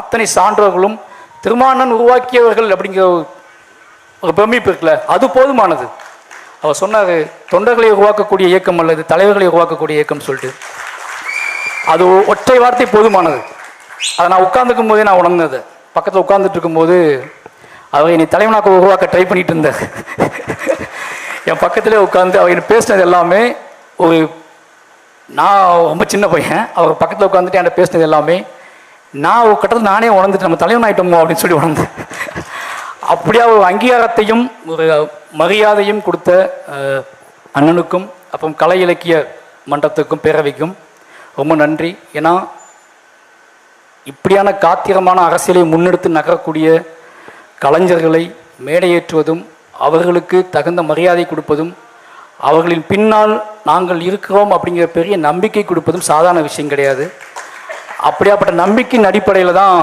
அத்தனை சான்றோர்களும் திருமானன் உருவாக்கியவர்கள் அப்படிங்கிற ஒரு பிரமிப்பு இருக்குல்ல, அது போதுமானது. அவர் சொன்னார், தொண்டர்களை உருவாக்கக்கூடிய இயக்கம் அல்லது தலைவர்களை உருவாக்கக்கூடிய இயக்கம் சொல்லிட்டு, அது ஒற்றை வார்த்தை போதுமானது. அதை நான் உட்கார்ந்துக்கும் போதே நான் உணர்ந்தது. பக்கத்தில் உட்கார்ந்துட்டு இருக்கும்போது அவர் என்னை தலைவனாக்க உருவாக்க ட்ரை பண்ணிட்டு இருந்தார். என் பக்கத்திலே உட்காந்து அவர் என்ன பேசினது எல்லாமே ஒரு, நான் ரொம்ப சின்ன பையன், அவர் பக்கத்தில் உட்காந்துட்டு என்கிட்ட பேசினது எல்லாமே நான் ஒரு கட்டத்தில் நானே உணர்ந்துட்டு நம்ம தலைவன் ஆகிட்டோமோ அப்படின்னு சொல்லி உணர்ந்தேன். அப்படியா ஒரு அங்கீகாரத்தையும் ஒரு மரியாதையும் கொடுத்த அண்ணனுக்கும் அப்புறம் கலை இலக்கிய மன்றத்துக்கும் பேரவைக்கும் ரொம்ப நன்றி. ஏன்னா இப்படியான காத்திரமான அரசியலை முன்னெடுத்து நகரக்கூடிய கலைஞர்களை மேடையேற்றுவதும் அவர்களுக்கு தகுந்த மரியாதை கொடுப்பதும் அவர்களின் பின்னால் நாங்கள் இருக்கிறோம் அப்படிங்கிற பெரிய நம்பிக்கை கொடுப்பதும் சாதாரண விஷயம் கிடையாது. அப்படியாப்பட்ட நம்பிக்கையின் அடிப்படையில் தான்